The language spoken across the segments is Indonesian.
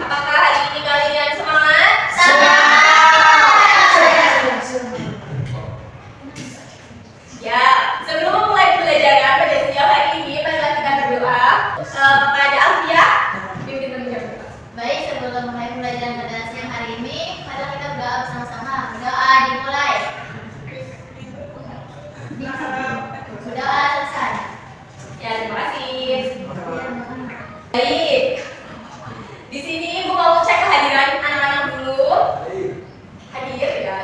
Apakah hari ini kalian semangat? Ya, sebelum memulai pembelajaran pada siang hari ini, marilah kita berdoa kepada Alfia. Pimpin kami berdoa. Baik, sebelum mulai pembelajaran pada siang hari ini, marilah kita berdoa bersama-sama. Berdoa dimulai. Berdoa selesai. Ya, terima kasih. Baik. Di sini Ibu mau cek kehadiran anak-anak dulu. Hadir ya.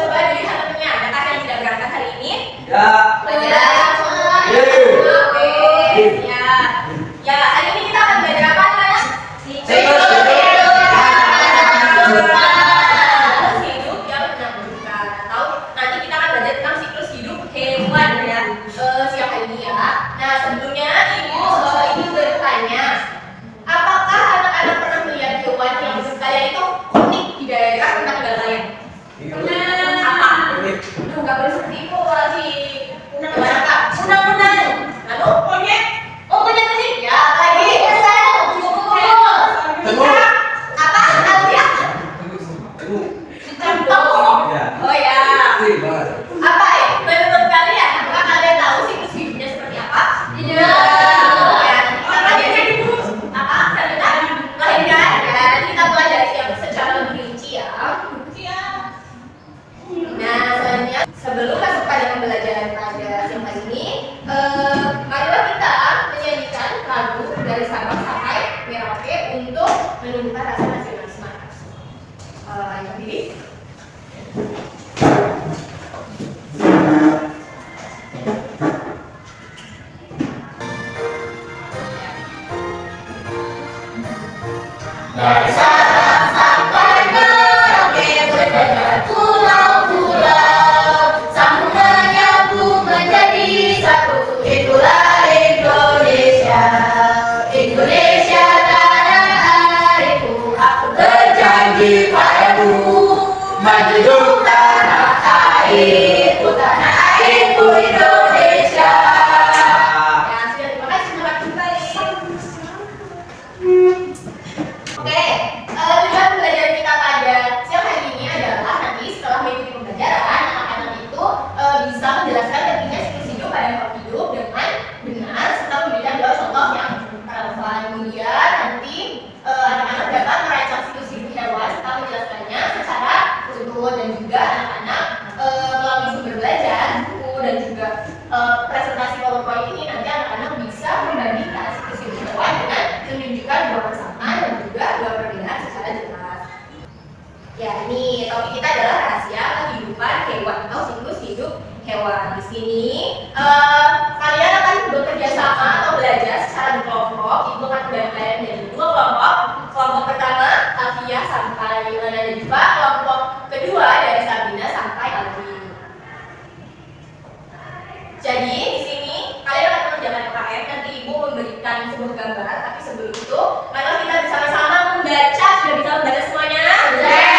Coba dilihat temannya, adakah yang tidak berangkat hari ini? Ya. Oke. Ya. Ya, hari ini kita akan belajar apa namanya? Siklus hidup yang menyambungkan. Atau nanti kita akan belajar tentang siklus hidup hewan ya. Siang hari ini ya. Nah, sebelumnya Ibu ini bertanya, apakah anak-anak pernah melihat hewan yang menurut kalian itu unik di daerah tempat tinggal kalian? Apa? Aduh, nggak boleh seperti itu lagi. Unang-unang. Lalu monyet. Oh, monyet tadi. Ya, apa lagi? Tengok. Apa? Alfia? Tengok. Oh ya. Apa ya? Menurut kalian, apakah kalian tahu siklus hidupnya seperti apa? Tidak. Ya, kita pelajari dulu. Apa? Sebentar. Melahirkan. Ya, nanti kita pelajari yang secara lebih rinci ya. Nah, selanjutnya sebelum masuk pada pembelajaran pada siang hari ini, marilah kita menyanyikan lagu dari Sabang sampai Merauke untuk menunjukkan rasa nasionalisme. Yang berdiri. Dari Sabang sampai Merauke berdekat pulau-pulau, sambung menyambung menjadi satu. Itulah Indonesia, Indonesia tanah airku. Aku berjanji padamu, maju tanah airku, tanah airku Indonesia. Ya, sudah, terima kasih. Selamat kembali. Oke, tujuan pembelajaran kita pada siang hari ini adalah nanti setelah mengikuti pembelajaran, anak-anak itu bisa menjelaskan pentingnya siklus hidup pada makhluk hidup dengan benar serta memberikan dua contoh yang relevan. Kemudian nanti anak-anak dapat merancang siklus hidup hewan serta menjelaskannya secara utuh, dan juga anak-anak melalui sumber belajar, buku, dan juga presentasi PowerPoint ini nanti anak-anak bisa membandingkan siklus hidup hewan dengan menunjukkan dua persamaan dan juga dua perbedaan secara jelas. Ya, ini topik kita adalah rahasia kehidupan hewan atau siklus hidup hewan. Di sini kalian akan bekerja sama atau belajar secara berkelompok. Ibu akan membagi kalian menjadi dua kelompok. Kelompok pertama Alfia sampai Lana dan Diva. Kelompok kedua dari Sabina sampai Alfi. Jadi di sini kalian akan mengerjakan KKM. Nanti Ibu memberikan sebuah gambar. Tapi sebelum itu, mari kita bersama-sama membaca. Sudah bisa membaca semuanya? Sudah.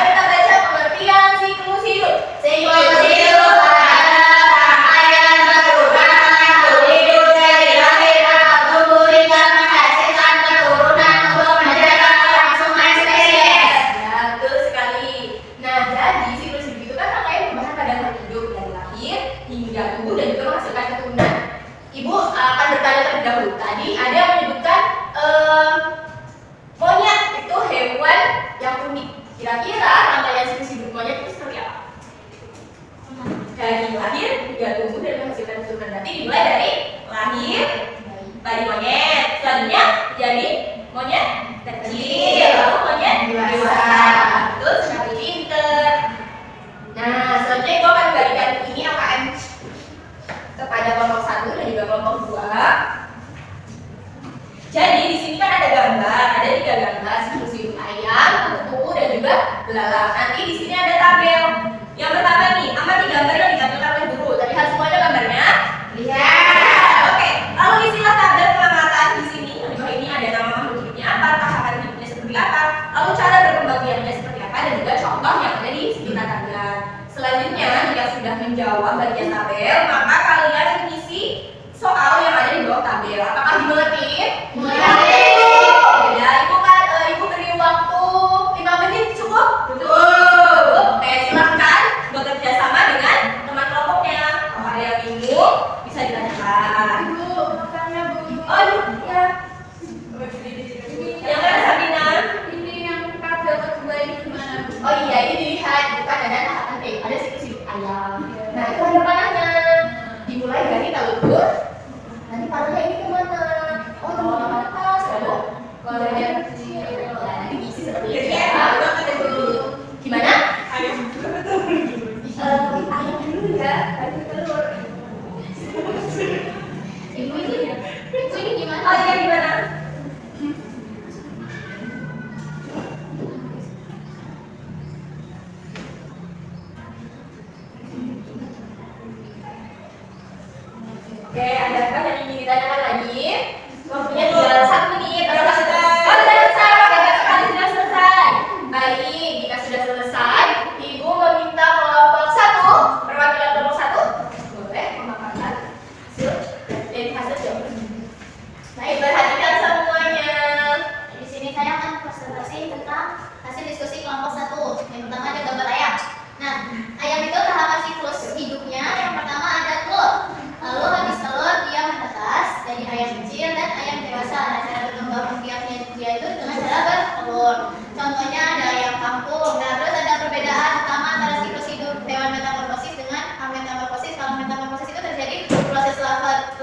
Kita baca pengertian siklus hidup. Siklus hidup adalah rangkaian perubahan hidup dari lahir atau tumbuh hingga menghasilkan keturunan untuk menjaga kelangsungan spesies. Ya, betul sekali. Nah, jadi siklus hidup itu kan rangkaian perubahan pada makhluk hidup dari lahir hingga tumbuh dan juga menghasilkan keturunan. Ibu akan bertanya terlebih dahulu. Tadi ada yang menyebutkan monyet itu hewan yang unik. Kira-kira rangkaian siklus hidup monyet itu seperti apa? Dari lahir hingga tumbuh dan menghasilkan keturunan. Berarti dimulai dari lahir, bayi monyet. Selanjutnya jadi monyet kecil, lalu monyet dewasa. Betul sekali, pinter. Nah, selanjutnya itu akan membagikan ini AKM kepada kelompok 1 dan juga kelompok 2. Jadi di sini kan ada gambar, ada 3 gambar siklus hidup ayam, kuku, dan juga belalang. Nanti di sini ada tabel. Yang pertama nih, amati gambar yang ditampilkan oleh guru. Terlihat semuanya gambarnya? Lihat. Oke. Lalu isilah tabel pengamatan di sini. Di bawah ini ada nama makhluk hidupnya apa, tahapan hidupnya seperti apa, lalu cara berkembang biaknya seperti apa, dan juga contoh yang ada di sekitar tabel. Selanjutnya, jika sudah menjawab bagian tabel, maka kalian mengisi soal yang ada di bawah tabel. Apakah kecil dan ayam dewasa. Nah, cara berkembang biaknya dia itu dengan cara bertelur. Contohnya ada ayam kampung. Nah, terus ada perbedaan utama antara siklus hidup hewan metamorfosis dengan ametamorfosis. Kalau metamorfosis itu terjadi proses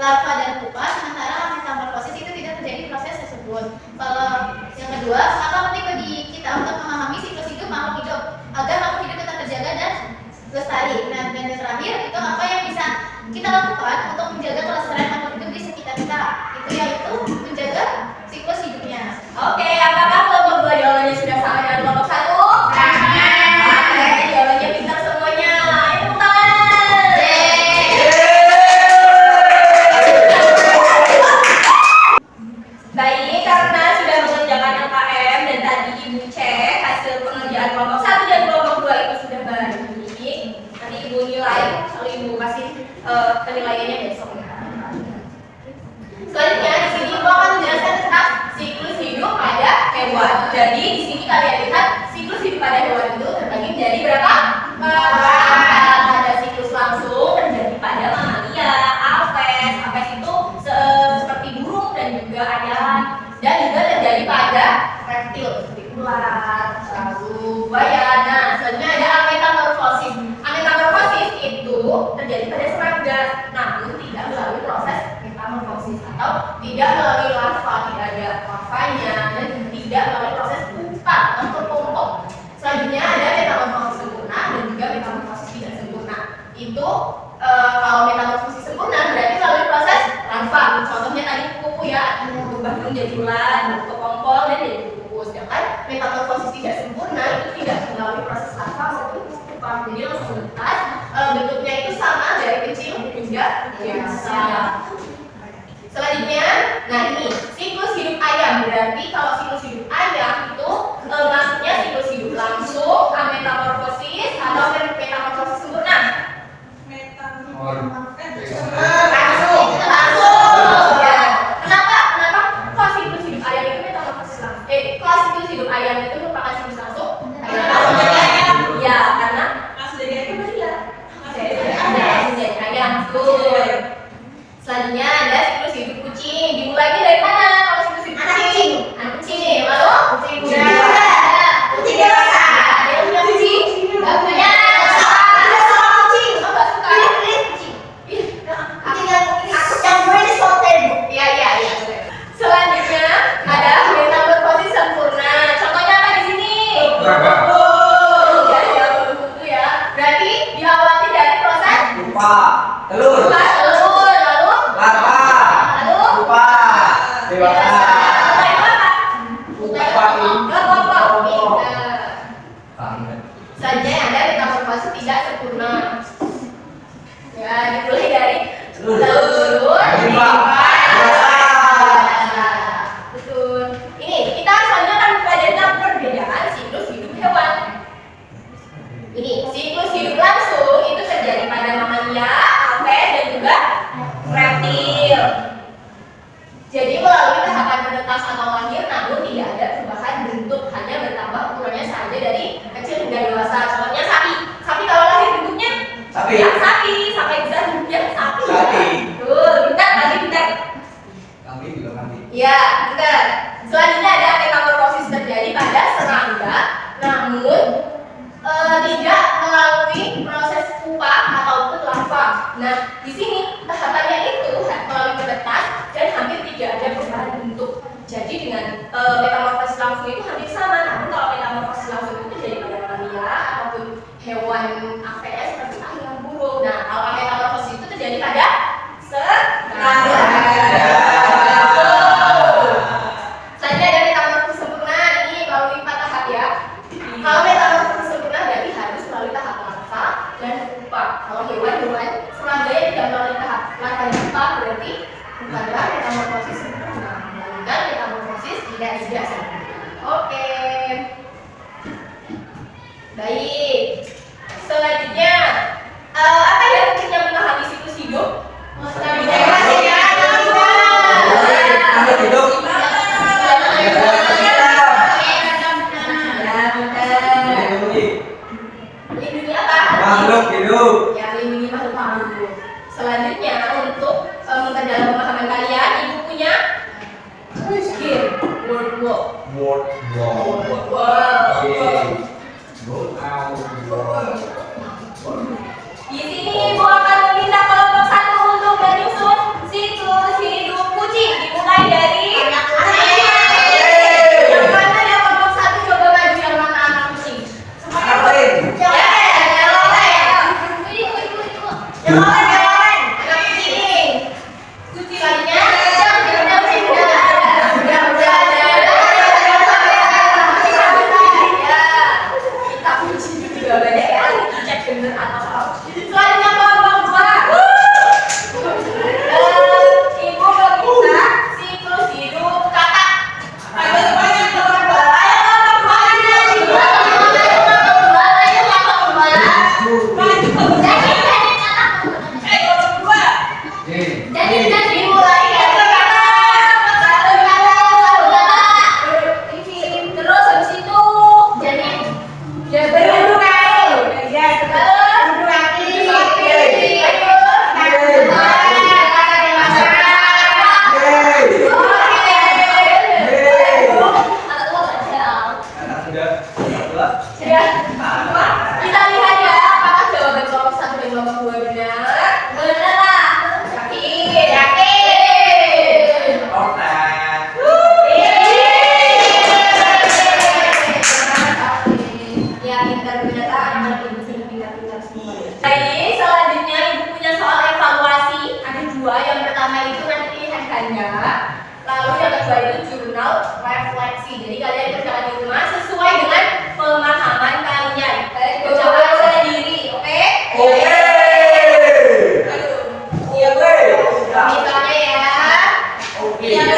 larva dan pupa, sementara metamorfosis itu tidak terjadi proses tersebut. Kalau yang kedua, maka penting bagi kita untuk memahami siklus hidup makhluk hidup agar makhluk hidup tetap terjaga dan lestari. Nah, dan yang terakhir itu apa yang bisa kita lakukan untuk menjaga kelestarian makhluk hidup di sekitar kita, itu yaitu menjaga siklus hidupnya. Oke, apakah kelompok 2 jawabannya sudah sama dengan kelompok 1? Sama. Oke, jawabannya pintar semuanya. Ayo tepuk tangan. Baik, karena sudah mengerjakan LKM dan tadi Ibu cek hasil pengerjaan kelompok 1 dan kelompok 2 itu sudah baik. Nanti Ibu nilai, lalu Ibu kasih penilaiannya besok ya. Selanjutnya di sini Ibu akan menjelaskan tentang siklus hidup pada hewan. Jadi di sini kalian lihat siklus hidup pada hewan itu terbagi menjadi berapa? 4. Ada siklus langsung terjadi pada mamalia, aves itu seperti burung dan juga ayam, dan juga terjadi pada reptil seperti ular, lalu buaya. Nah, selanjutnya ada ametamorfosis. Ametamorfosis itu terjadi pada serangga, namun tidak melalui proses metamorfosis atau tidak melalui larva, tidak ada larvanya, dan tidak melalui proses pupa atau kepompong. Selanjutnya ada metamorfosis sempurna dan juga metamorfosis tidak sempurna. Itu kalau metamorfosis sempurna berarti melalui proses larva. Contohnya tadi kuku ya, berubah menjadi ular, kepompong dan jadi kuku. Sedangkan metamorfosis tidak sempurna itu tidak melalui proses larva maupun pupa. Jadi langsung lepas, bentuknya itu sama dari kecil hingga dewasa. Selanjutnya, nah ini siklus hidup ayam. Berarti kalau siklus hidup ayam itu maksudnya siklus hidup langsung, ametamorfosis atau metamorfosis sempurna. Langsung. Ya. Kenapa kok siklus hidup ayam itu metamorfosis langsung? Kok siklus hidup ayam itu merupakan siklus langsung? Ya, karena langsung dari ayam ya. Dari ayam tuh. Selanjutnya ada siklus hidup kucing. Dimulainya dari mana? Kalau siklus hidup kucing? Anak kucing. Lalu kucing muda. Kucing dewasa. Ada yang punya kucing? Enggak punya. Kucing. Oh, enggak suka. Kucing. Yang boleh disoten. Iya. Selanjutnya ada metamorfosis sempurna. Contohnya apa di sini? Ya, kuku ya. Berarti diawali dari proses pupa, telur, lalu larva, pupa, dewasa, pupa Selanjutnya ada metamorfosis tidak sempurna. Ya, dimulai dari telur, betul. Ini kita selanjutnya akan belajar tentang perbedaan siklus hidup hewan. Ini siklus hidup langsung itu terjadi pada mamalia, aves dan juga reptil. Jadi melalui tahapan menetas atau lahir, namun tidak ada perubahan bentuk, hanya bertambah ukurannya saja dari kecil hingga dewasa. Contohnya sapi. Sapi kalau lahir bentuknya sapi. ya, sapi. Sampai bisa bentuknya sapi. Sapi. Tuh, pintar. Kami juga kami. Ya, pintar. Selanjutnya ada metamorfosis terjadi pada serangga, namun tidak melalui proses pupa ataupun larva. Nah, di sini tahapannya itu melalui menetas dan hampir tidak ada perubahan bentuk. Jadi dengan metamorfosis langsung itu hampir sama. Namun kalau metamorfosis langsung itu terjadi pada manusia ataupun hewan aves seperti ayam, burung. Nah, kalau metamorfosis itu terjadi pada serangga. Selanjutnya ada metamorfosis sempurna. Ini melalui 4 tahap ya. Kalau metamorfosis sempurna berarti harus melalui tahap larva dan pupa. Kalau hewan serangga yang tidak melalui tahap larva dan pupa berarti bukanlah metamorfosis sempurna, melainkan metamorfosis tidak sempurna. Oke. Baik. Selanjutnya apa yang pentingnya memahami siklus hidup? Lindungi apa? Makhluk hidup. Ya, lindungi makhluk hidup. Selanjutnya untuk memperdalam pemahaman kalian, Ibu punya Miskin. Word walk. Word walk. Wow. Oke. Go out. Di sini Ibu akan meminta kelompok satu untuk menyusun siklus hidup kucing. Dimulai dari yang mana ya kelompok satu coba maju yang mana anak kucing. Ngapain? Ya, yang lain. Yang lain, anak kucing. Kucing lainnya. Kita kucing juga banyak ya. Cek bener atau selanjutnya kelompok dua. Ibu meminta siklus hidup kakak. Ayo semuanya kelompok dua. Ayo kelompok dua. Kelompok dua. Jadi Dimulai dari terus habis itu ya berduduk kaki. Ya, duduk kaki. Kita lihat ya, apakah jawaban kelompok satu dan kelompok dua benar? Benar lah. Yakin. Ya, pintar ternyata anak ibu sudah pintar-pintar semua. Baik, selanjutnya ibu punya soal evaluasi. Ada dua. Yang pertama itu nanti pilihan ganda. Lalu yang kedua itu jurnal refleksi. Jadi kalian kerjakan di rumah sesuai dengan pemahaman kalian. Kalian kerjakan sendiri, oke? Aduh. Misalnya ya. Yang